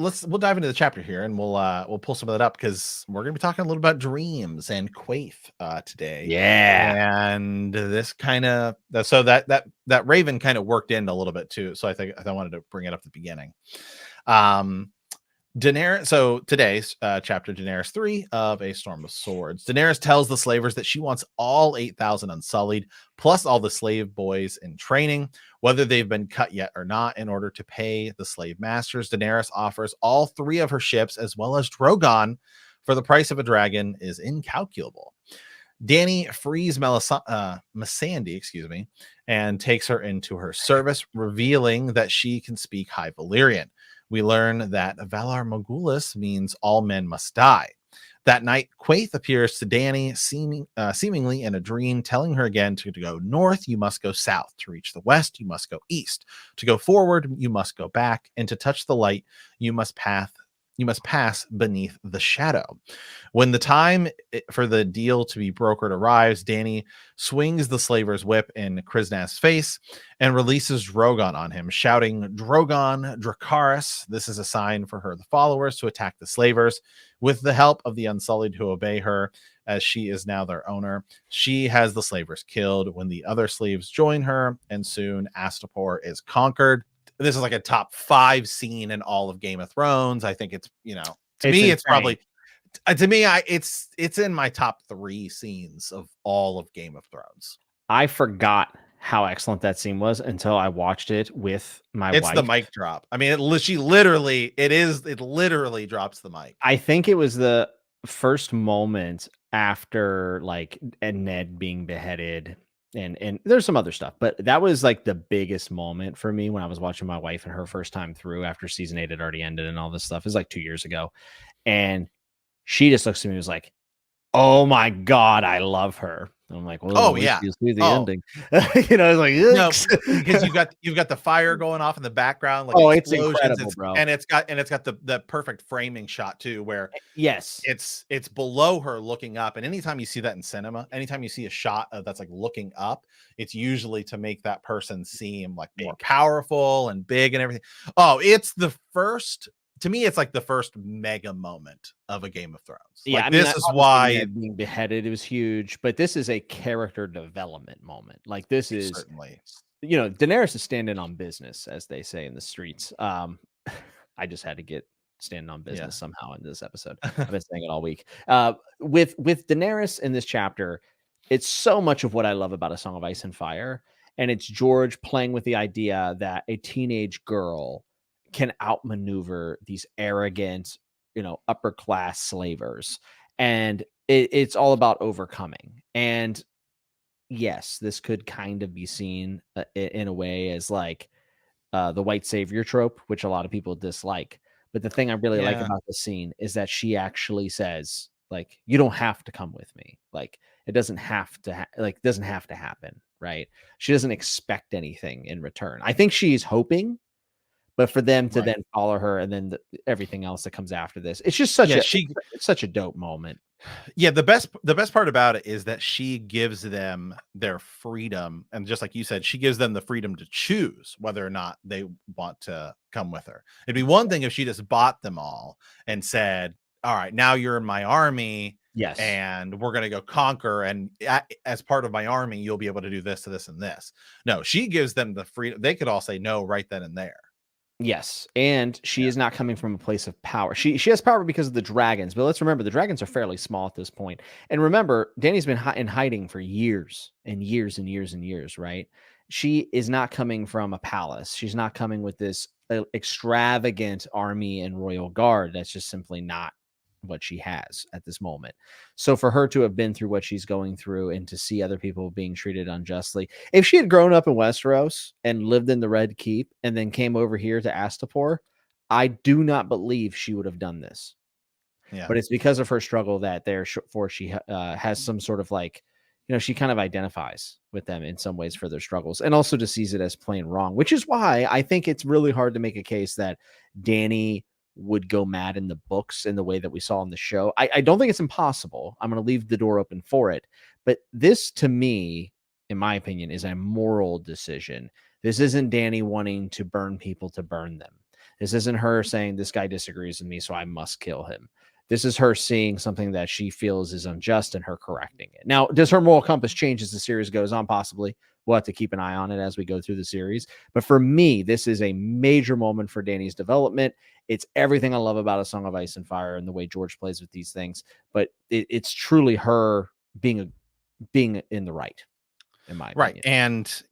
we'll dive into the chapter here, and we'll pull some of that up because we're gonna be talking a little about dreams and Quaithe today. Yeah. And this kind of so that Raven kind of worked in a little bit too. So I wanted to bring it up at the beginning. Daenerys. So today's chapter, Daenerys 3 of A Storm of Swords. Daenerys tells the slavers that she wants all 8,000 unsullied, plus all the slave boys in training, whether they've been cut yet or not, in order to pay the slave masters. Daenerys offers all 3 of her ships, as well as Drogon, for the price of a dragon is incalculable. Dany frees Missandei, excuse me, and takes her into her service, revealing that she can speak High Valyrian. We learn that Valar Morghulis means all men must die. That night, Quaithe appears to Dany, seemingly in a dream, telling her again to go north, you must go south. To reach the west, you must go east. To go forward, you must go back. And to touch the light, you must pass beneath the shadow. When the time for the deal to be brokered arrives, Dany swings the slaver's whip in Krysna's face and releases Drogon on him, shouting, Drogon Dracarys. This is a sign for her, the followers, to attack the slavers. With the help of the Unsullied who obey her, as she is now their owner, she has the slavers killed when the other slaves join her, and soon Astapor is conquered. This is like a top 5 scene in all of Game of Thrones. I think it's, to me, it's probably, to me, it's in my top 3 scenes of all of Game of Thrones. I forgot how excellent that scene was until I watched it with my wife. It's the mic drop. I mean, it literally drops the mic. I think it was the first moment after like Ned being beheaded. And there's some other stuff, but that was like the biggest moment for me when I was watching my wife and her first time through after season 8 had already ended and all this stuff. It was like 2 years ago. And she just looks at me and was like, oh my God, I love her. And I'm like, well, oh yeah, you see the ending. It's like, no, because you've got the fire going off in the background, like it's incredible, bro. And it's got the perfect framing shot too, where yes, it's below her looking up. And anytime you see that in cinema, anytime you see a shot that's like looking up, it's usually to make that person seem like more powerful and big and everything. Oh, it's the first. To me, it's like the first mega moment of a Game of Thrones. Yeah, like, this is why being beheaded, it was huge, but this is a character development moment. Like this is certainly, Daenerys is standing on business, as they say in the streets. I just had to get standing on business somehow in this episode. I've been saying it all week. With Daenerys in this chapter, it's so much of what I love about A Song of Ice and Fire, and it's George playing with the idea that a teenage girl can outmaneuver these arrogant, upper class slavers. And it's all about overcoming. And yes, this could kind of be seen in a way as like the white savior trope, which a lot of people dislike. But the thing I really like about the scene is that she actually says, like, you don't have to come with me. Like, it doesn't have to doesn't have to happen. Right. She doesn't expect anything in return. I think she's hoping. But for them to then follow her and then everything else that comes after this, it's just such a dope moment. Yeah, the best part about it is that she gives them their freedom, and just like you said, she gives them the freedom to choose whether or not they want to come with her. It'd be one thing if she just bought them all and said, "All right, now you're in my army, yes, and we're gonna go conquer, and as part of my army, you'll be able to do this, to this, and this." No, she gives them the freedom. They could all say no right then and there. Yes, and she is not coming from a place of power. She has power because of the dragons, but let's remember the dragons are fairly small at this point. And remember, Dany's been in hiding for years and years and years and years, right? She is not coming from a palace. She's not coming with this extravagant army and royal guard. That's just simply not what she has at this moment. So for her to have been through what she's going through and to see other people being treated unjustly, if she had grown up in Westeros and lived in the Red Keep and then came over here to Astapor, I do not believe she would have done this. Yeah. But it's because of her struggle that therefore she has some sort of like, she kind of identifies with them in some ways for their struggles, and also just sees it as plain wrong, which is why I think it's really hard to make a case that Dany would go mad in the books in the way that we saw in the show. I don't think it's impossible. I'm going to leave the door open for it. But this, to me, in my opinion, is a moral decision. This isn't Dany wanting to burn people to burn them. This isn't her saying this guy disagrees with me, so I must kill him. This is her seeing something that she feels is unjust and her correcting it. Now, does her moral compass change as the series goes on? Possibly. We'll have to keep an eye on it as we go through the series. But for me, this is a major moment for Dany's development. It's everything I love about A Song of Ice and Fire and the way George plays with these things. But it's truly her being in the right, in my Right. opinion. And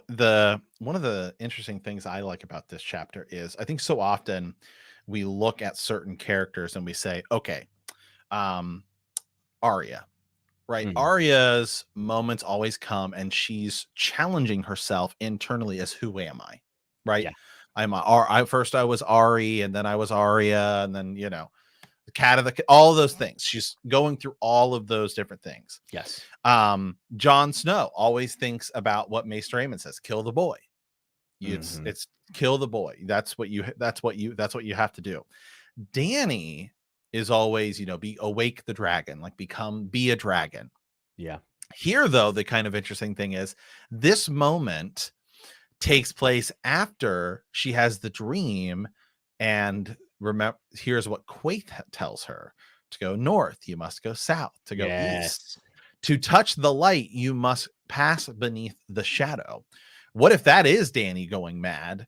the one of the interesting things I like about this chapter is I think so often we look at certain characters and we say, okay, Arya, right? Mhm. Arya's moments always come and she's challenging herself internally as who am I? Right? Yeah. First I was Ari and then I was Arya and then the cat of the all those things. She's going through all of those different things. Yes. Jon Snow always thinks about what Maester Aemon says, kill the boy. It's kill the boy. That's what you have to do. Dany is always, be awake the dragon, like be a dragon. Yeah. Here, though, the kind of interesting thing is this moment takes place after she has the dream. And remember, here's what Quaithe tells her: to go north, you must go south. To go east, to touch the light, you must pass beneath the shadow. What if that is Dany going mad,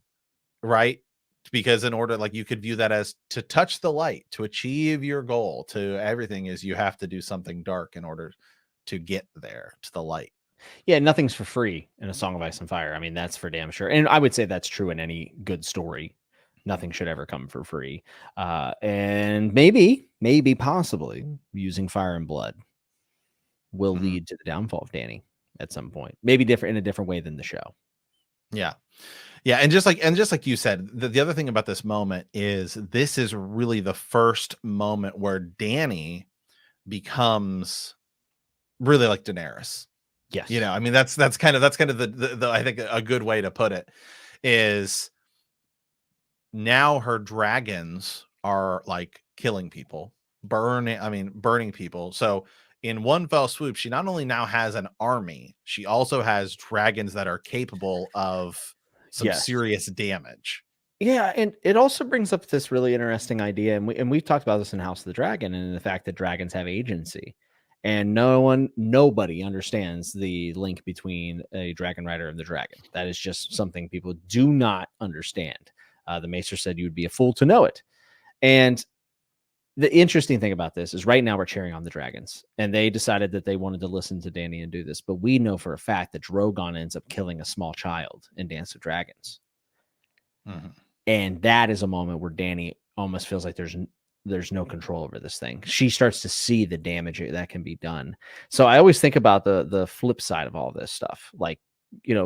right? Because in order, like, you could view that as to touch the light, to achieve your goal, to everything is you have to do something dark in order to get there to the light. Yeah, nothing's for free in A Song of Ice and Fire. I mean, that's for damn sure. And I would say that's true in any good story. Nothing should ever come for free. And maybe, possibly using fire and blood will lead to the downfall of Dany at some point. Maybe in a different way than the show. Yeah. Yeah. And just like you said, the other thing about this moment is this is really the first moment where Dany becomes really like Daenerys. Yes. I mean, that's kind of the I think a good way to put it is now her dragons are like killing people, burning people. So in one fell swoop, she not only now has an army, she also has dragons that are capable of some serious damage. Yeah, and it also brings up this really interesting idea, and we've talked about this in House of the Dragon, and the fact that dragons have agency, and nobody understands the link between a dragon rider and the dragon. That is just something people do not understand. The Maester said you would be a fool to know it, and the interesting thing about this is right now we're cheering on the dragons, and they decided that they wanted to listen to Dany and do this, but we know for a fact that Drogon ends up killing a small child in Dance of Dragons. Mm-hmm. And that is a moment where Dany almost feels like there's no control over this thing. She starts to see the damage that can be done. So I always think about the flip side of all this stuff. Like,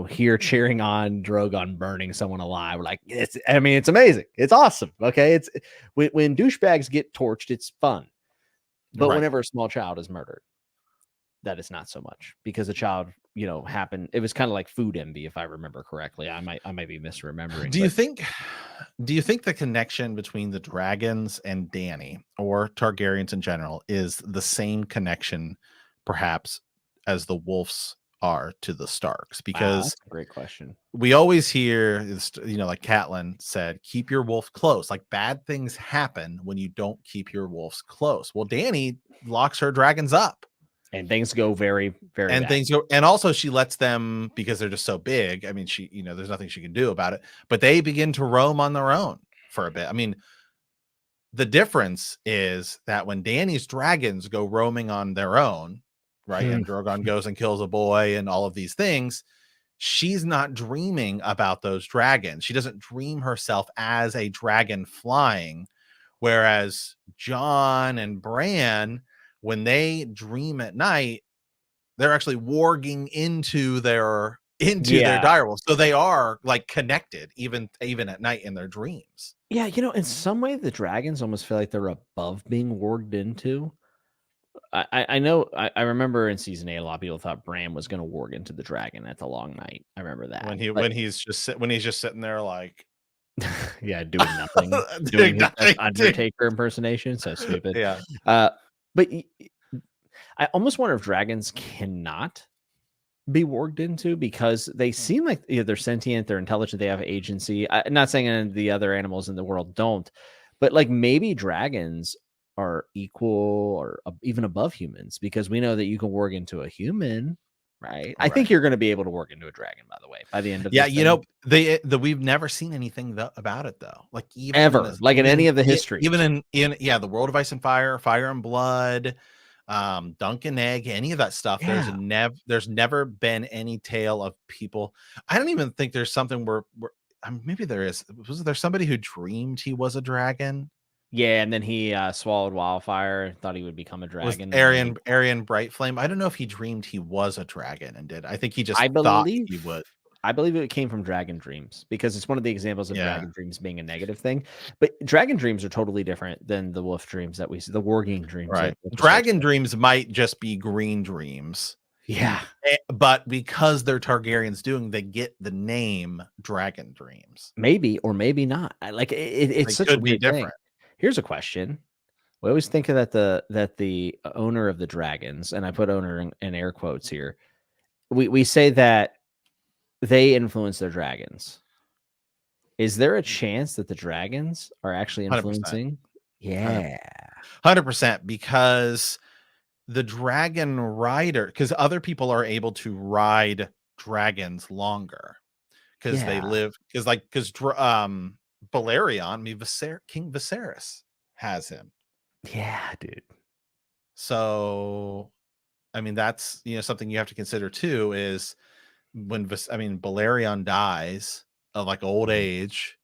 here cheering on Drogon burning someone alive. We're like, it's amazing. It's awesome. Okay. It's when douchebags get torched, it's fun. But whenever a small child is murdered, that is not so much, because a child, happened. It was kind of like food envy, if I remember correctly. I might be misremembering. Do you think the connection between the dragons and Dany, or Targaryens in general, is the same connection perhaps as the wolves are to the Starks? Because that's a great question. We always hear, like Catelyn said, keep your wolf close. Like, bad things happen when you don't keep your wolves close. Well, Dany locks her dragons up. And things go very, very bad. And also she lets them, because they're just so big. I mean, there's nothing she can do about it, but they begin to roam on their own for a bit. I mean, the difference is that when Dany's dragons go roaming on their own, right? And Drogon goes and kills a boy and all of these things, she's not dreaming about those dragons. She doesn't dream herself as a dragon flying. Whereas Jon and Bran, when they dream at night, they're actually warging into their direwolves. So they are like connected even at night in their dreams. Yeah, in some way the dragons almost feel like they're above being warged into. I know I remember in season 8 a lot of people thought Bran was going to warg into the dragon at the Long Night. I remember that. When he's just sitting there like yeah, doing nothing, doing his Undertaker impersonation. So stupid. Yeah. But I almost wonder if dragons cannot be warged into because they seem like they're sentient, they're intelligent, they have agency. I'm not saying any of the other animals in the world don't, but like maybe dragons are equal or even above humans because we know that you can warg into a human, right? I think Right. you're going to be able to warg into a dragon, by the way, by the end of Yeah, this thing. we've never seen anything about it though. Like Ever, like in any of the histories. even in the World of Ice and Fire, Fire and Blood, Dunk and Egg, any of that stuff. Yeah. There's never been any tale of people. I don't even think there's something where maybe there is. Was there somebody who dreamed he was a dragon? Yeah, and then he swallowed wildfire, thought he would become a Was dragon. Aryan Brightflame? I don't know if he dreamed he was a dragon and did. I think he just I thought believe he would. I believe it came from dragon dreams because it's one of the examples of Yeah. dragon dreams being a negative thing. But dragon dreams are totally different than the wolf dreams that we see, the warging dreams. Right. Dragon dreams might just be green dreams. Yeah. But because they're Targaryens they get the name Dragon Dreams. Maybe or maybe not. Like it's such a weird thing. Here's a question. We always think that the owner of the dragons, and I put owner in air quotes here, we say that they influence their dragons. Is there a chance that the dragons are actually influencing? 100%. Yeah. 100%, because the dragon rider, because other people are able to ride dragons longer because they live, because Balerion, King Viserys has him. Yeah, dude. So, I mean, that's, something you have to consider too, is when, Balerion dies of like old age,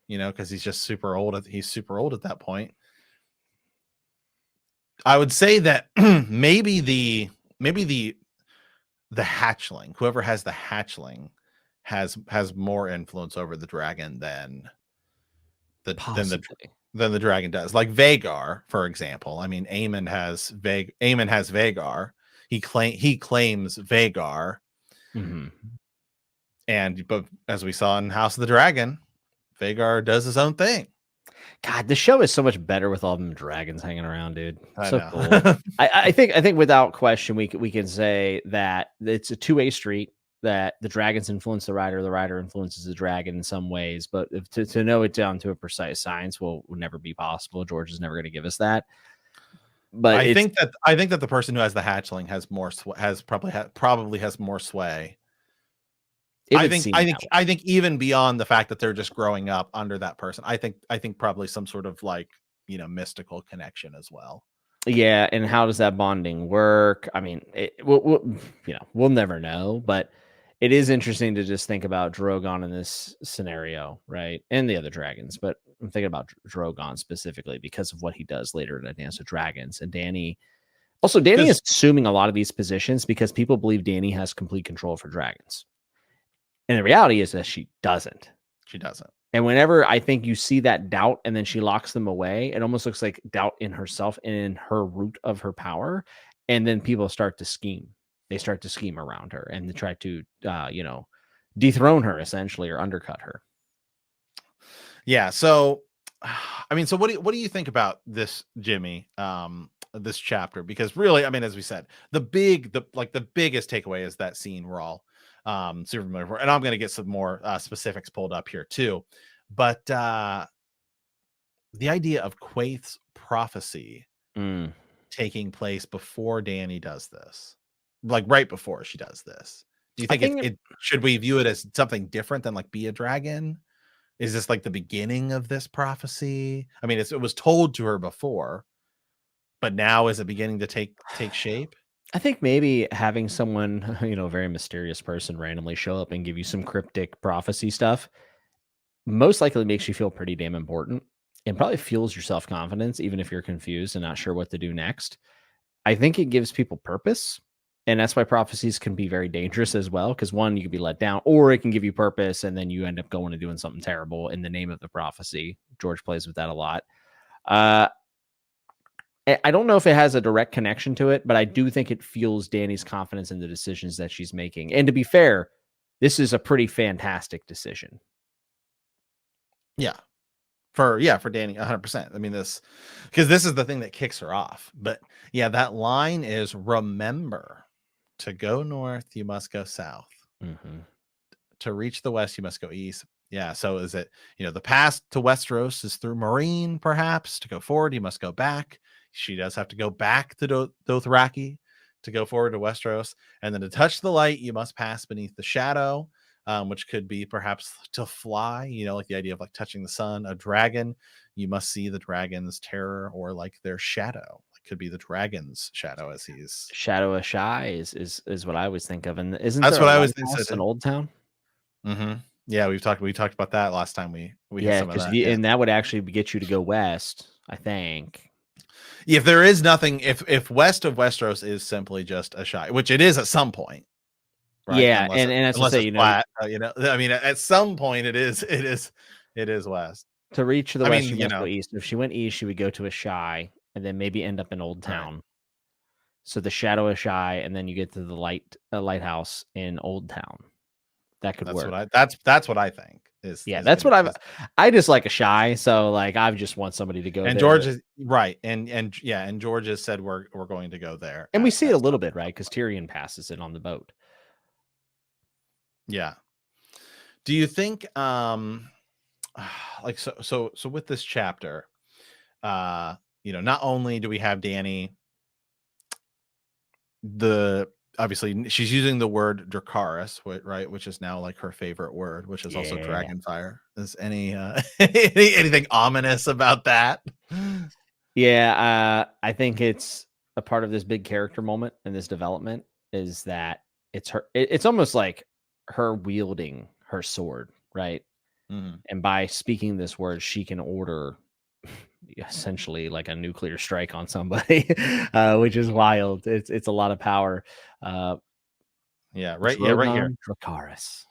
because he's just super old. He's super old at that point. I would say that maybe the hatchling, whoever has the hatchling, has more influence over the dragon than the dragon does. Like Vhagar, for example. I mean, Aemon has Vhagar. He claims Vhagar. Mm-hmm. But as we saw in House of the Dragon, Vhagar does his own thing. God, the show is so much better with all them dragons hanging around, dude. So cool. I think without question we can say that it's a two-way street, that the dragons influence the rider influences the dragon in some ways, but to know it down to a precise science will never be possible. George is never going to give us that. But I think that the person who has the hatchling probably has more sway. I think even beyond the fact that they're just growing up under that person, I think probably some sort of like, mystical connection as well. Yeah, and how does that bonding work? I mean, we'll never know, but it is interesting to just think about Drogon in this scenario, right? And the other dragons, but I'm thinking about Drogon specifically because of what he does later in A Dance with Dragons. And Dany is assuming a lot of these positions because people believe Dany has complete control for dragons. And the reality is that she doesn't. She doesn't. And whenever I think you see that doubt and then she locks them away, it almost looks like doubt in herself and in her root of her power. And then people start to scheme. They start to scheme around her and they try to, dethrone her essentially or undercut her. Yeah. So, I mean, so what do you think about this, Jimmy? This chapter? Because really, I mean, as we said, the biggest takeaway is that scene we're all super familiar for, and I'm going to get some more specifics pulled up here too. But the idea of Quaith's prophecy taking place before Dany does this, like right before she does this. Do you think should we view it as something different than like be a dragon? Is this like the beginning of this prophecy? I mean, it was told to her before, but now is it beginning to take shape? I think maybe having someone, a very mysterious person randomly show up and give you some cryptic prophecy stuff most likely makes you feel pretty damn important and probably fuels your self-confidence, even if you're confused and not sure what to do next. I think it gives people purpose. And that's why prophecies can be very dangerous as well. Because one, you can be let down, or it can give you purpose. And then you end up going and doing something terrible in the name of the prophecy. George plays with that a lot. I don't know if it has a direct connection to it, but I do think it fuels Dany's confidence in the decisions that she's making. And to be fair, this is a pretty fantastic decision. Yeah. For Dany, 100%. I mean, because this is the thing that kicks her off. But yeah, that line is remember To go north, you must go south. Mm-hmm. To reach the west, you must go east. Yeah. So is it, the path to Westeros is through Marine, perhaps? To go forward, you must go back. She does have to go back to Dothraki to go forward to Westeros. And then to touch the light, you must pass beneath the shadow, which could be perhaps to fly, like the idea of like touching the sun. A dragon, you must see the dragon's terror or like their shadow. It could be the dragon's shadow as he's. Shadow of Shy is what I always think of. And isn't That's there a what I always think. lighthouse in Old Town? Mm-hmm. Yeah, we talked about that last time we hit Yeah, some of because that. Yeah. and that would actually get you to go west, I think. If there is nothing, if west of Westeros is simply just a shy, which it is at some point, right? Yeah, and as I say, Unless it's flat, I mean, at some point it is west. to reach the I west, mean, you must go east. If she went east, she would go to a Shy, and then maybe end up in Old right. Town. So the Shadow of Shy, and then you get to the lighthouse in Old Town. That could work. That's what I think is. Yeah, is that's what gonna, I just like a Shy. So like I just want somebody to go and there. George is right, and George has said we're going to go there, and we see it a little bit, right? Because Tyrion passes it on the boat. Yeah. Do you think like so with this chapter, not only do we have Dany, obviously she's using the word Dracarys, right, which is now like her favorite word, which is also Dragonfire. Is anything ominous about that? Yeah, I think it's a part of this big character moment and this development is that it's her. It's almost like her wielding her sword, right? Mm-hmm. And by speaking this word, she can order essentially like a nuclear strike on somebody, which is wild. It's a lot of power. Right here. Dracarys.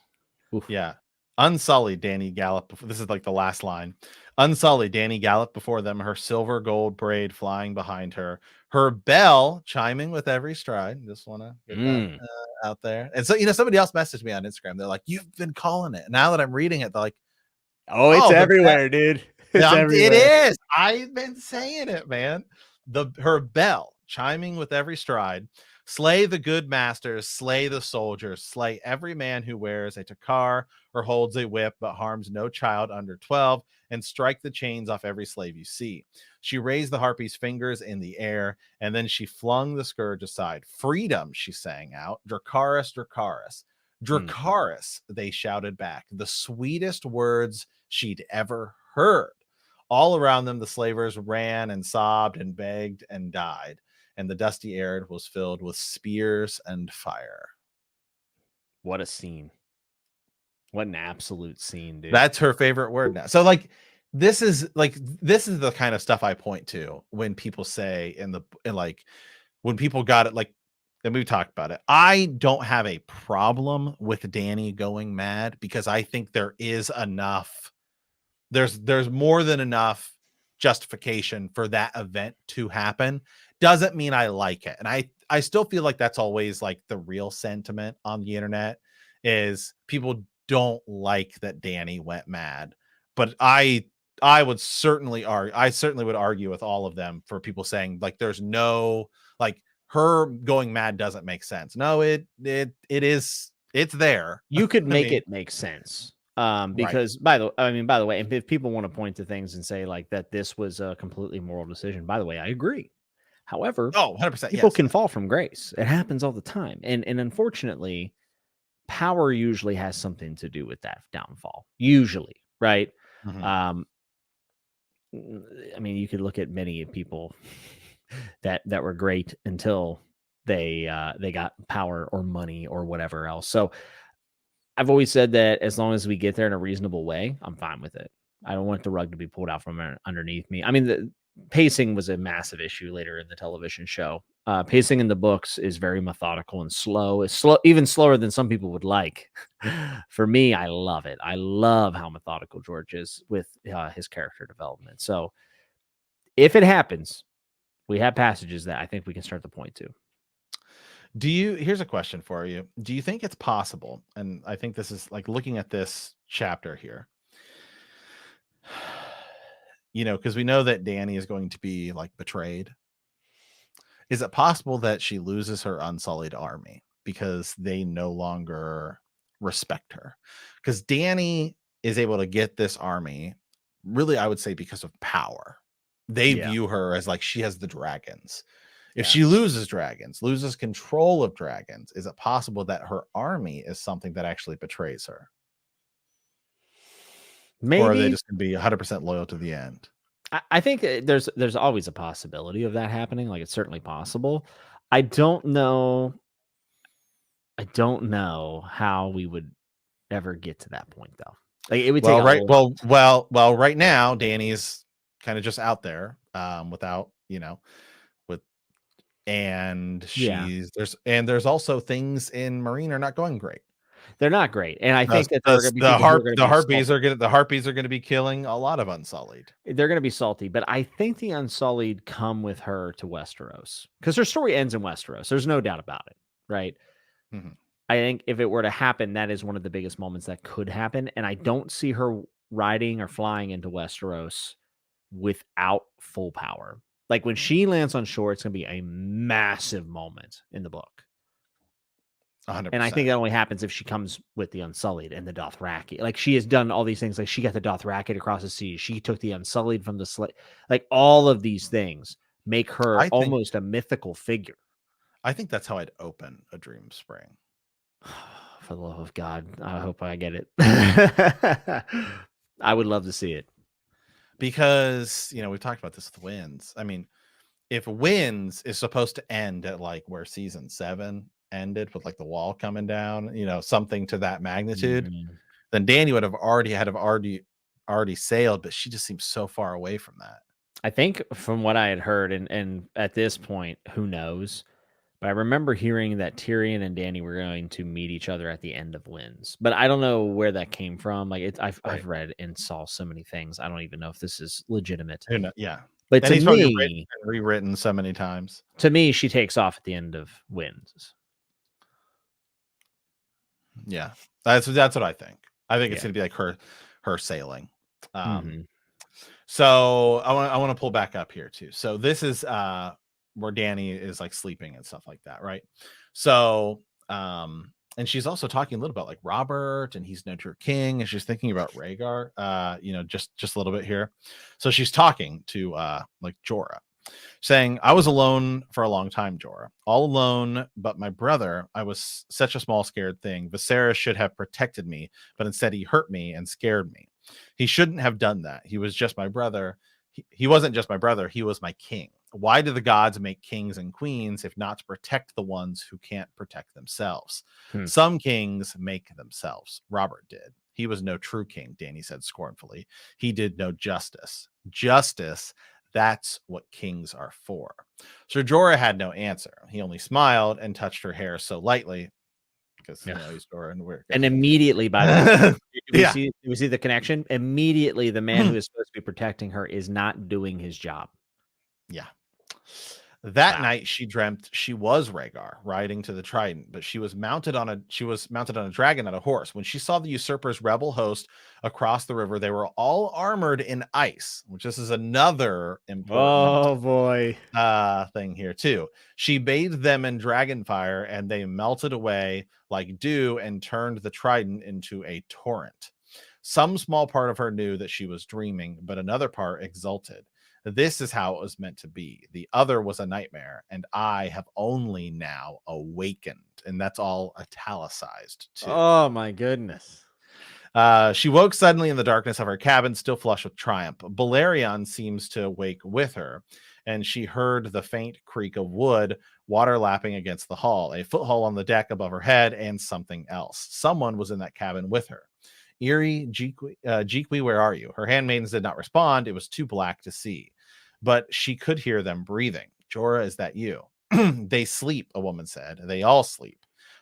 Yeah. Unsullied Dany galloped. This is like the last line. Unsullied Dany galloped before them, her silver gold braid flying behind her, her bell chiming with every stride. Just want to get that out there. And so, somebody else messaged me on Instagram. They're like, "You've been calling it." Now that I'm reading it, they're like, "Oh, it's everywhere, dude. It's everywhere." It is. I've been saying it, man. Her bell chiming with every stride. Slay the good masters, slay the soldiers, slay every man who wears a takar or holds a whip, but harms no child under 12, and strike the chains off every slave you see. She raised the harpy's fingers in the air, and then she flung the scourge aside. Freedom, she sang out. Dracarys, Dracarys. Dracarys, they shouted back, the sweetest words she'd ever heard. All around them, the slavers ran and sobbed and begged and died, and the dusty air was filled with spears and fire. What a scene. What an absolute scene, dude. That's her favorite word now. So this is the kind of stuff I point to when people say when people got it, like, and we talked about it. I don't have a problem with Dany going mad because I think there is enough. There's more than enough justification for that event to happen. Doesn't mean I like it. And I still feel like that's always like the real sentiment on the internet is people don't like that Dany went mad. But I would certainly would argue with all of them for people saying like there's no like her going mad doesn't make sense. No, it is, it's there. You could make it make sense. Because by the way, if people want to point to things and say like that this was a completely moral decision, by the way, I agree. However, 100%, people can fall from grace. It happens all the time. And unfortunately, power usually has something to do with that downfall. Usually, right? Mm-hmm. I mean, you could look at many people that were great until they got power or money or whatever else. So I've always said that as long as we get there in a reasonable way, I'm fine with it. I don't want the rug to be pulled out from underneath me. I mean, the pacing was a massive issue later in the television show. Pacing in the books is very methodical and slow. It's slow, even slower than some people would like. For me, I love it. I love how methodical George is with his character development. So if it happens, we have passages that I think we can start to point to. Here's a question for you. Do you think it's possible? And I think this is like looking at this chapter here, because we know that Dany is going to be like betrayed. Is it possible that she loses her Unsullied army? because they no longer respect her. Because Dany is able to get this army, really, I would say, because of power. They Yeah. view her as like she has the dragons. If Yeah. she loses dragons, loses control of dragons, is it possible that her army is something that actually betrays her? Or are they Maybe. just going to be 100% loyal to the end? I think there's always a possibility of that happening. Like, it's certainly possible. I don't know. I don't know how we would ever get to that point, though. Like, it would take a lot. Right now, Danny's kind of just out there, without, with, and Yeah, there's also things in Marine are not going great. they're not great, and I think that there are The, gonna be people who are gonna the be harpies salty. are going to be killing a lot of Unsullied. They're gonna be salty, but I think the Unsullied come with her to Westeros because her story ends in Westeros. There's no doubt about it, right? Mhm. I think if it were to happen, that is one of the biggest moments that could happen, and I don't see her riding or flying into Westeros without full power. Like, when she lands on shore, it's gonna be a massive moment in the book. And I think 100%. that only happens if she comes with the Unsullied and the Dothraki. Like, she has done all these things. Like, she got the Dothraki across the sea. She took the Unsullied from the slave. Like, all of these things make her I think almost a mythical figure. I think that's how I'd open A Dream Spring. For the love of God, I hope I get it. I would love to see it. Because, we've talked about this with Winds. I mean, if Winds is supposed to end at like where season 7 ended, with like the wall coming down, something to that magnitude, Mhm. then Danny would have already sailed, but she just seems so far away from that. I think from what I had heard, and at this point, who knows? But I remember hearing that Tyrion and Danny were going to meet each other at the end of Winds. But I don't know where that came from. Like, I've Right. read and saw so many things. I don't even know if this is legitimate. Who knows? Yeah. But And he's probably written and rewritten so many times. she takes off at the end of Winds. Yeah. That's what I think. I think it's Yeah. gonna be like her sailing. Hmm. So I want to pull back up here too. So this is where Danny is like sleeping and stuff like that, right? So and she's also talking a little about like Robert, and he's no true king, and she's thinking about Rhaegar, just a little bit here. So she's talking to like Jorah, saying, I was alone for a long time, Jorah. All alone, but my brother, I was such a small, scared thing. Viserys should have protected me, but instead he hurt me and scared me. He shouldn't have done that. He was just my brother. He wasn't just my brother, he was my king. Why do the gods make kings and queens if not to protect the ones who can't protect themselves? Hmm. Some kings make themselves. Robert did. He was no true king, Danny said scornfully. He did no justice. Justice, that's what kings are for. Sir Jorah had no answer. He only smiled and touched her hair so lightly because he's Jorah and we're And immediately, by the way, yeah. do we see the connection? Immediately, the man who is supposed to be protecting her is not doing his job. Yeah. That Wow. night she dreamt she was Rhaegar riding to the Trident, but she was mounted on a dragon, not a horse. When she saw the usurper's rebel host across the river, they were all armored in ice, which this is another important Oh boy. thing here too. She bathed them in dragon fire, and they melted away like dew and turned the Trident into a torrent. Some small part of her knew that she was dreaming, but another part exulted. This is how it was meant to be. The other was a nightmare, and I have only now awakened. And that's all italicized too. Oh my goodness. She woke suddenly in the darkness of her cabin, still flushed with triumph. Balerion seems to wake with her, and she heard the faint creak of wood, water lapping against the hull, a foothold on the deck above her head, and something else. Someone was in that cabin with her. Eerie, Jeekwe, where are you? Her handmaidens did not respond. It was too black to see, but she could hear them breathing. Jorah, is that you? They sleep, a woman said. They all sleep.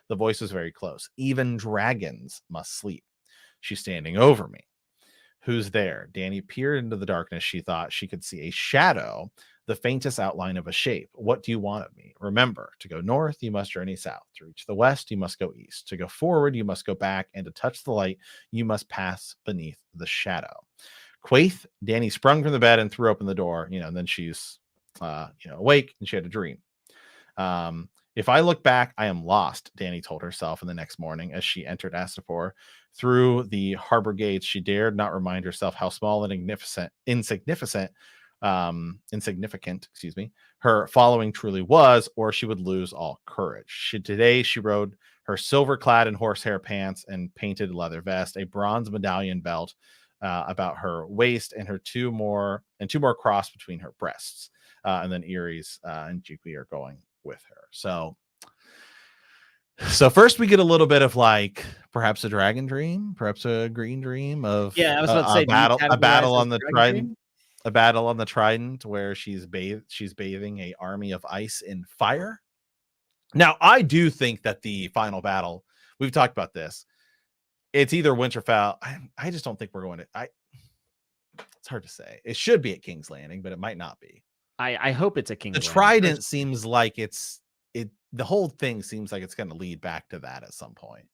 The voice was very close. Even dragons must sleep. She's standing over me. Who's there? Danny peered into the darkness. She thought she could see a shadow, the faintest outline of a shape. What do you want of me? Remember, to go north, you must journey south. To reach the west, you must go east. To go forward, you must go back. And to touch the light, you must pass beneath the shadow. Quaith, Danny sprung from the bed and threw open the door, and then she's, awake, and she had a dream. If I look back, I am lost, Dany told herself in the next morning as she entered Astapor. Through the harbor gates, she dared not remind herself how small and insignificant, excuse me, her following truly was, or she would lose all courage. Today, she rode her silver-clad and horsehair pants and painted leather vest, a bronze medallion belt about her waist, and two more crossed between her breasts. And then Aerys and Jukli are going with her. So first we get a little bit of like perhaps a dragon dream, perhaps a green dream of I was about to say, a battle on the Trident, a battle on the Trident where she's bathing a army of ice in fire. Now, I do think that the final battle, we've talked about this, it's either Winterfell. I just don't think we're going to. It's hard to say. It should be at King's Landing, but it might not be. I hope it's a King's Landing. The Trident seems like the whole thing seems like it's going to lead back to that at some point.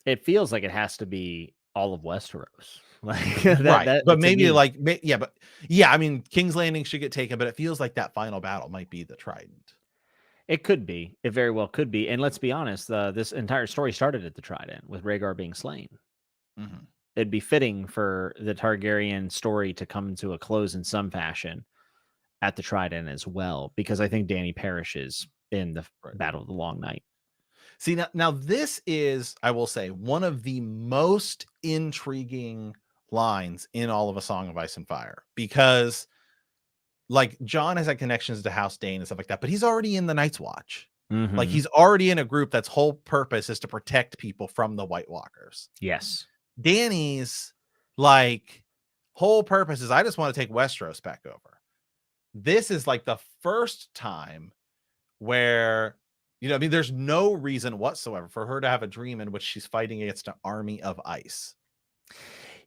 It feels like it has to be all of Westeros. Like right. But maybe I mean, King's Landing should get taken, but it feels like that final battle might be the Trident. It could be. It very well could be. And let's be honest, this entire story started at the Trident with Rhaegar being slain. Mm-hmm. It'd be fitting for the Targaryen story to come to a close in some fashion at the Trident as well, because I think Dany perishes in the Battle of the Long Night. See, now this is, I will say, one of the most intriguing lines in all of A Song of Ice and Fire, because like Jon has had connections to House Dane and stuff like that, but he's already in the Night's Watch. Mm-hmm. Like he's already in a group that's whole purpose is to protect people from the White Walkers. Yes. Dany's like whole purpose is I just want to take Westeros back over. This is like the first time where, I mean, there's no reason whatsoever for her to have a dream in which she's fighting against an army of ice.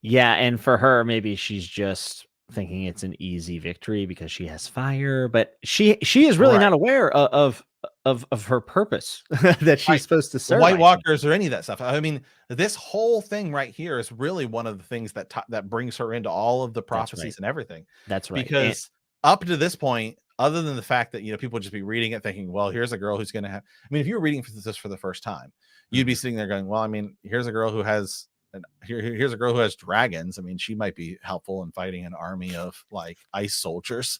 Yeah. And for her, maybe she's just thinking it's an easy victory because she has fire, but she is really not aware of her purpose that she's supposed to serve. White Walkers or any of that stuff. I mean, this whole thing right here is really one of the things that brings her into all of the prophecies and everything. That's right. Because up to this point, other than the fact that, people just be reading it thinking, well, here's a girl who's going to have, I mean, if you were reading this for the first time, you'd be sitting there going, well, I mean, here's a girl who has here's a girl who has dragons. I mean, she might be helpful in fighting an army of like ice soldiers,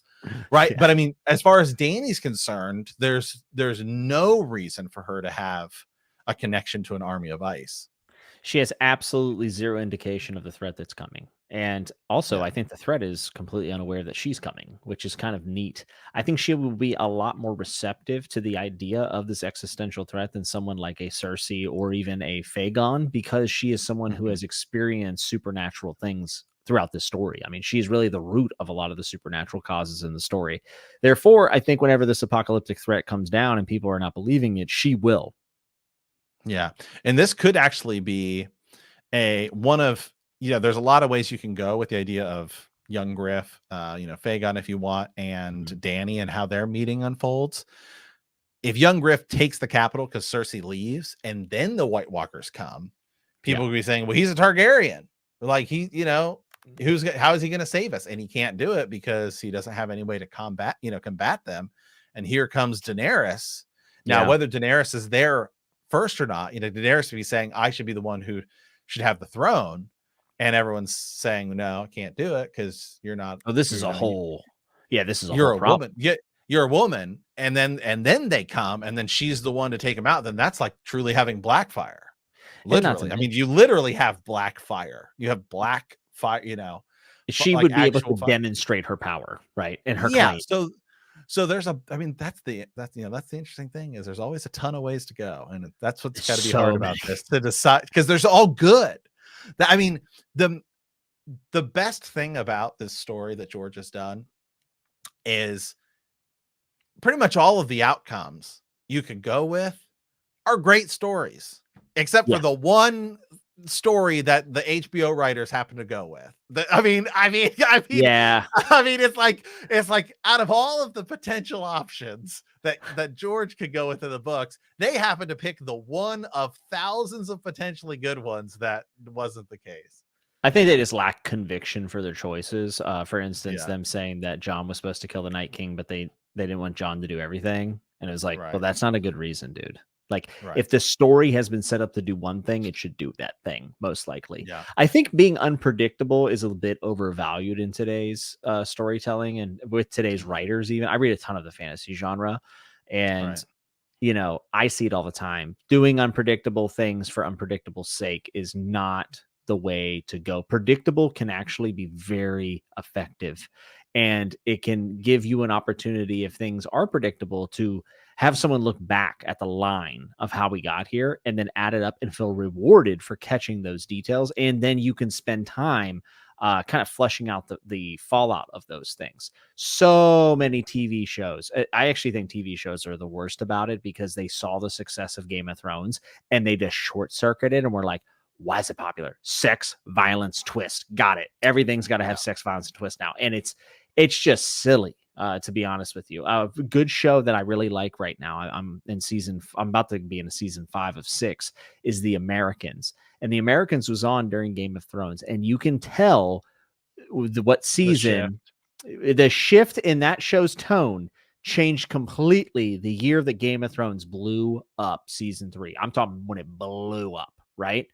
right? Yeah. But I mean, as far as Dany's concerned, there's no reason for her to have a connection to an army of ice. She has absolutely zero indication of the threat that's coming. And also, I think the threat is completely unaware that she's coming, which is kind of neat. I think she will be a lot more receptive to the idea of this existential threat than someone like a Cersei or even a Fagon, because she is someone who has experienced supernatural things throughout this story. I mean, she's really the root of a lot of the supernatural causes in the story. Therefore, I think whenever this apocalyptic threat comes down and people are not believing it, she will. Yeah. And this could actually be one of, there's a lot of ways you can go with the idea of young Griff, Fagon, if you want, and Dany and how their meeting unfolds. If young Griff takes the capital because Cersei leaves and then the White Walkers come, people will be saying, well, he's a Targaryen. Like how is he going to save us? And he can't do it because he doesn't have any way to combat them. And here comes Daenerys. Now, whether Daenerys is there first or not, Daenerys would be saying, I should be the one who should have the throne. And everyone's saying, no, I can't do it because you're not. Oh, this is a whole. Yeah, this is a you're whole a problem. Woman. You're a woman. And then they come and then she's the one to take them out. Then that's like truly having black fire. Literally. I mean, you literally have black fire. You have black fire, She would be able to demonstrate her power, right? And her claim. So there's that's the interesting thing is there's always a ton of ways to go. And that's what's got to be hard about this to decide, because there's all good. I mean, the best thing about this story that George has done is pretty much all of the outcomes you could go with are great stories, except for the one story that the HBO writers happen to go with. It's like out of all of the potential options that George could go with in the books, they happen to pick the one of thousands of potentially good ones that wasn't the case. I think they just lack conviction for their choices. For instance, them saying that Jon was supposed to kill the Night King, but they didn't want Jon to do everything. And it was like, well, Right. that's not a good reason, dude. Like, Right. if the story has been set up to do one thing, it should do that thing, most likely. Yeah. I think being unpredictable is a bit overvalued in today's storytelling and with today's writers, even. I read a ton of the fantasy genre, and Right. I see it all the time. Doing unpredictable things for unpredictable sake is not the way to go. Predictable can actually be very effective, and it can give you an opportunity, if things are predictable, to have someone look back at the line of how we got here and then add it up and feel rewarded for catching those details. And then you can spend time kind of fleshing out the fallout of those things. So many TV shows. I actually think TV shows are the worst about it because they saw the success of Game of Thrones and they just short circuited and were like, why is it popular? Sex, violence, twist. Got it. Everything's got to have sex, violence, and twist now. And it's just silly, to be honest with you. A good show that I really like right now, I'm about to be in season 5 of 6, is The Americans. And The Americans was on during Game of Thrones. And you can tell what season, the shift in that show's tone changed completely the year that Game of Thrones blew up season 3. I'm talking when it blew up, right?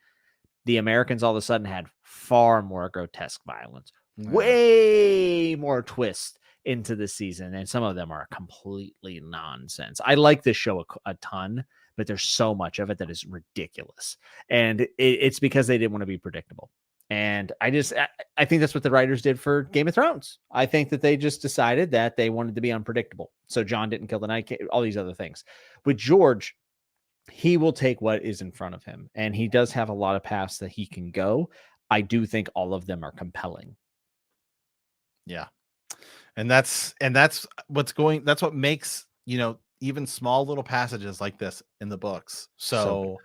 The Americans all of a sudden had far more grotesque violence, way more twist into the season, and some of them are completely nonsense. I like this show a ton, but there's so much of it that is ridiculous, and it's because they didn't want to be predictable. And I think that's what the writers did for Game of Thrones. I think that they just decided that they wanted to be unpredictable. So Jon didn't kill the Night King, all these other things. With George, he will take what is in front of him, and he does have a lot of paths that he can go. I do think all of them are compelling. Yeah. And that's that's what makes, even small little passages like this in the books so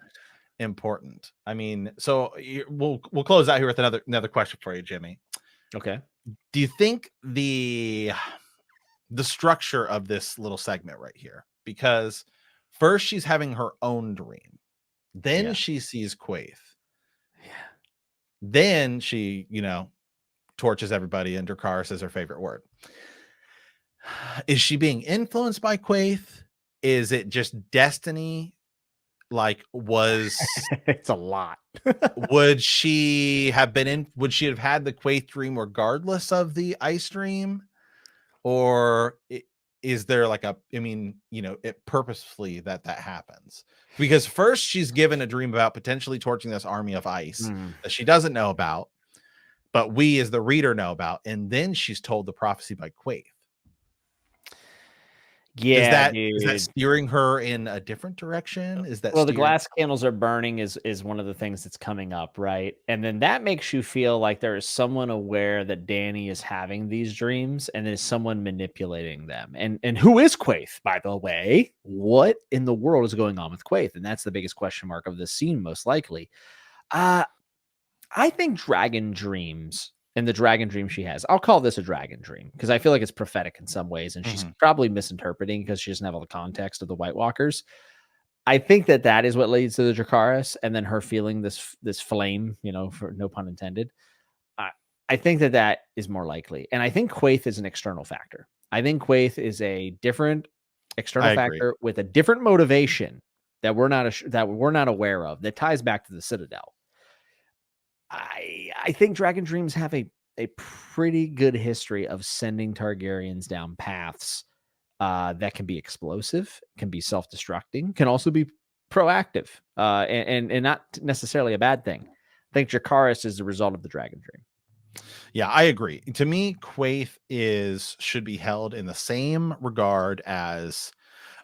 important. I mean, so we'll close out here with another question for you, Jimmy. Okay. Do you think the structure of this little segment right here, because first she's having her own dream, then she sees Quaithe, then she, torches everybody, and Dracarys is her favorite word. Is she being influenced by Quaithe? Is it just destiny? Like, it's a lot. would she have had the Quaithe dream regardless of the ice dream? Or is there like it purposefully that happens? Because first she's given a dream about potentially torching this army of ice that she doesn't know about, but we as the reader know about, and then she's told the prophecy by Quaithe. Yeah, is that steering her in a different direction? Is that the glass candles are burning is one of the things that's coming up, right? And then that makes you feel like there is someone aware that Dany is having these dreams, and there's someone manipulating them. And who is Quaithe, by the way? What in the world is going on with Quaithe? And that's the biggest question mark of this scene, most likely. I think dragon dreams. And the dragon dream she has, I'll call this a dragon dream because I feel like it's prophetic in some ways, and she's probably misinterpreting because she doesn't have all the context of the White Walkers. I think that is what leads to the Dracarys, and then her feeling this flame, for no pun intended. I think that is more likely, and I think Quaithe is an external factor. I think Quaithe is a different external factor with a different motivation that we're not aware of, that ties back to the Citadel. I think dragon dreams have a pretty good history of sending Targaryens down paths that can be explosive, can be self-destructing, can also be proactive, and not necessarily a bad thing. I think Dracarys is the result of the dragon dream. Yeah, I agree. To me, Quaithe should be held in the same regard as,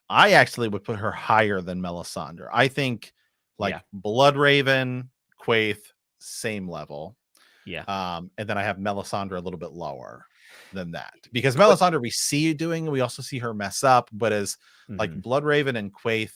I actually would put her higher than Melisandre. I think Bloodraven, Quaithe, same level. And then I have Melisandre a little bit lower than that, because Melisandre we see we also see her mess up, but as like Bloodraven and Quaithe,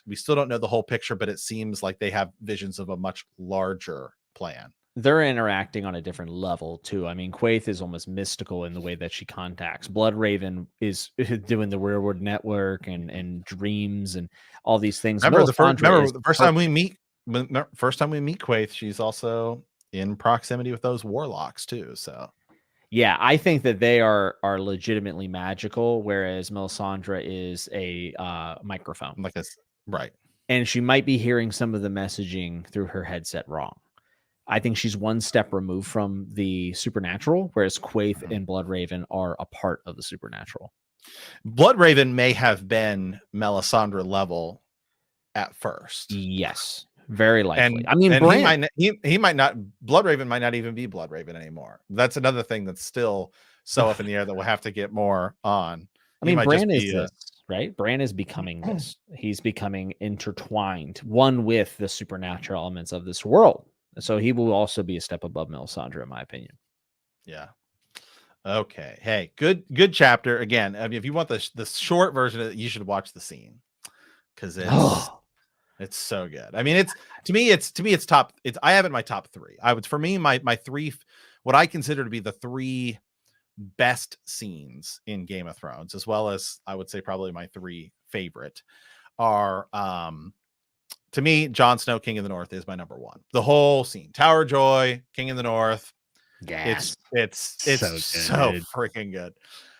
we still don't know the whole picture, but it seems like they have visions of a much larger plan. They're interacting on a different level too. I mean, Quaithe is almost mystical in the way that she contacts. Bloodraven is doing the rearward network and dreams and all these things. Remember the first time we meet Quaithe, she's also in proximity with those warlocks too. So Yeah, I think that they are legitimately magical, whereas Melisandre is a microphone, Like this, right? and she might be hearing some of the messaging through her headset wrong. I think she's one step removed from the supernatural, whereas Quaithe Mhm. and Bloodraven are a part of the supernatural. Bloodraven may have been Melisandre level at first, Yes, very likely. and I mean, and he Bran. might he might not Bloodraven might not even be Bloodraven anymore. That's another thing that's still so up in the air that we'll have to get more on. I He mean, might just Bran is be this, right? Bran is becoming this. He's becoming intertwined, one with the supernatural elements of this world. So he will also be a step above Melisandre, in my opinion. yeah. Okay. Hey, good chapter. Again, I mean, if you want the short version of it, you should watch the scene because Oh, it's so good. I mean, it's top. It's I have it in my top three. I would for me my three, what I consider to be the three best scenes in Game of Thrones, as well as I would say probably my three favorite are to me, Jon Snow, King of the North is my number one. The whole scene, Tower of Joy, King of the North. gas. It's So good, so dude. freaking good.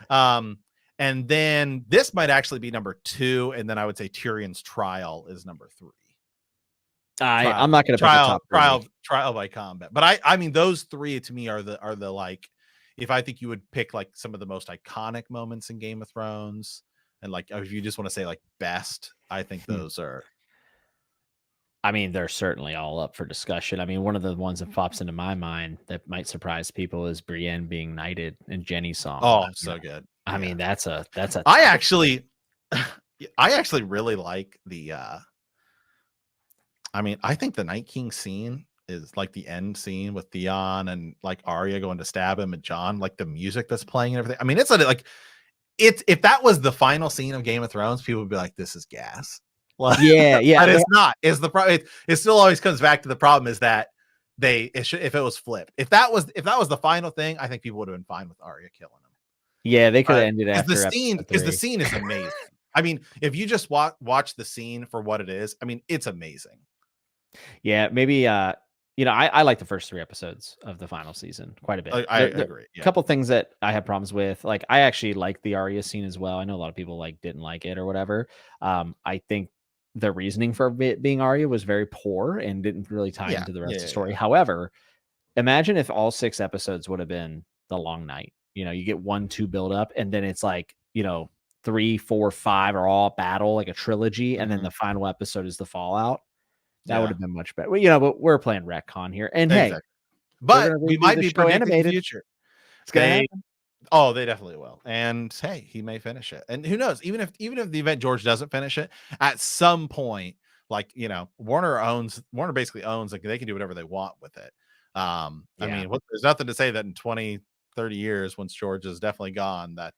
Um, and then this might actually be number two, and then I would say Tyrion's trial is number three. Trial, I'm not going to pick a top three. trial by combat. But I mean, those three to me are the like, if I think you would pick like some of the most iconic moments in Game of Thrones, and like if you just want to say like best, I think those are. I mean, they're certainly all up for discussion. I mean, one of the ones that pops into my mind that might surprise people is Brienne being knighted in Jenny's song. Oh, so good. I mean, that's a I tough actually I actually really like the I mean, I think the Night King scene is like the end scene with Theon and like Arya going to stab him and John, like the music that's playing and everything. I mean, it's like it's if that was the final scene of Game of Thrones, people would be like, this is gas. Well, Yeah, yeah. but it's not. Is the problem? It still always comes back to the problem is that if it was flipped. If that was the final thing, I think people would have been fine with Arya killing him. Yeah, they could have ended Because after episode the 3. scene is amazing. I mean, if you just watch the scene for what it is, I mean, it's amazing. Yeah, maybe I like the first 3 episodes of the final season quite a bit. I agree. A couple things that I have problems with. Like I actually like the Arya scene as well. I know a lot of people like didn't like it or whatever. I think the reasoning for it being Arya was very poor and didn't really tie into the rest of the story. However, imagine if all 6 episodes would have been the long night. You get 1, 2 build up, and then it's like, 3, 4, 5 are all battle, like a trilogy, and then the final episode is the fallout. That would have been much better. Well, but we're playing retcon here. And hey, Exactly. they're But gonna we redo might the be show predicting the animated. future. It's gonna happen. Oh, they definitely will. And hey, he may finish it. And who knows? Even if the event George doesn't finish it, at some point, like Warner basically owns, like they can do whatever they want with it. I mean, there's nothing to say that in 20, 30 years, once George is definitely gone, that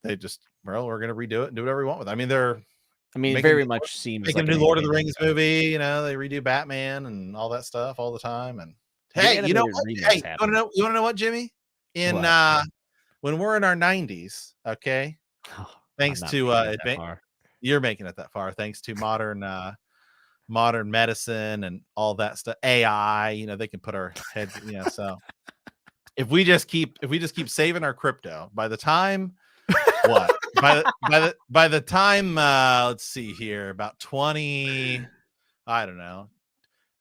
they just, well, we're gonna redo it and do whatever we want with it. I mean, it very much seems making like a an new Lord of the animated Rings movie. They redo Batman and all that stuff all the time. And The hey, you know animated what? remakes Hey, happen. you wanna know what, Jimmy? In What? when we're in our 90s, okay, Oh, I'm thanks not to making it that far. you're making it that far, thanks to modern medicine and all that stuff, AI, they can put our heads, so if we just keep saving our crypto, by the time what by the time let's see here, about 20, I don't know,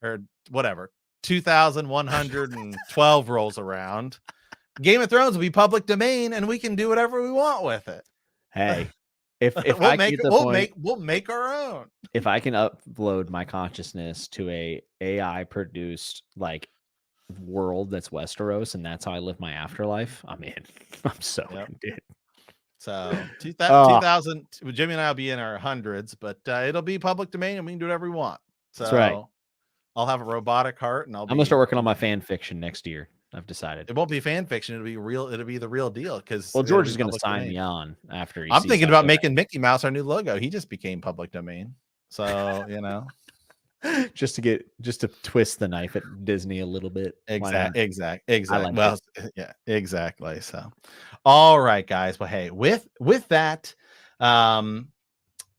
or whatever, 2112 rolls around, Game of Thrones will be public domain and we can do whatever we want with it. Hey, if I can get the point, we'll make our own. if I can upload my consciousness to a AI produced like world that's Westeros, and that's how I live my afterlife, I'm in. I'm so in, dude. So 2000, Jimmy and I will be in our hundreds, but it'll be public domain and we can do whatever we want. So That's right. I'll have a robotic heart and I'm gonna start working on my fan fiction next year. I've decided. It won't be fan fiction. It'll be real. It'll be the real deal. Because George is going to sign me on after. I'm thinking about making Mickey Mouse our new logo. He just became public domain. So just to twist the knife at Disney a little bit. Exactly. Like well, yeah, exactly. So, all right, guys. Well, hey, with that,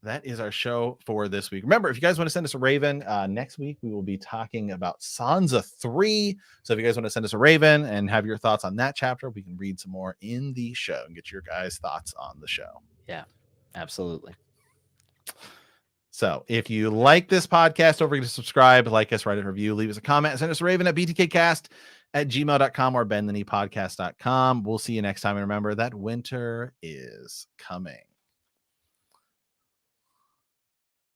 that is our show for this week. Remember, if you guys want to send us a Raven, next week we will be talking about Sansa 3. So if you guys want to send us a Raven and have your thoughts on that chapter, we can read some more in the show and get your guys' thoughts on the show. Yeah, absolutely. So if you like this podcast, don't forget to subscribe, like us, write a review, leave us a comment, send us a Raven at btkcast@gmail.com or bendthekneepodcast.com. We'll see you next time. And remember that winter is coming.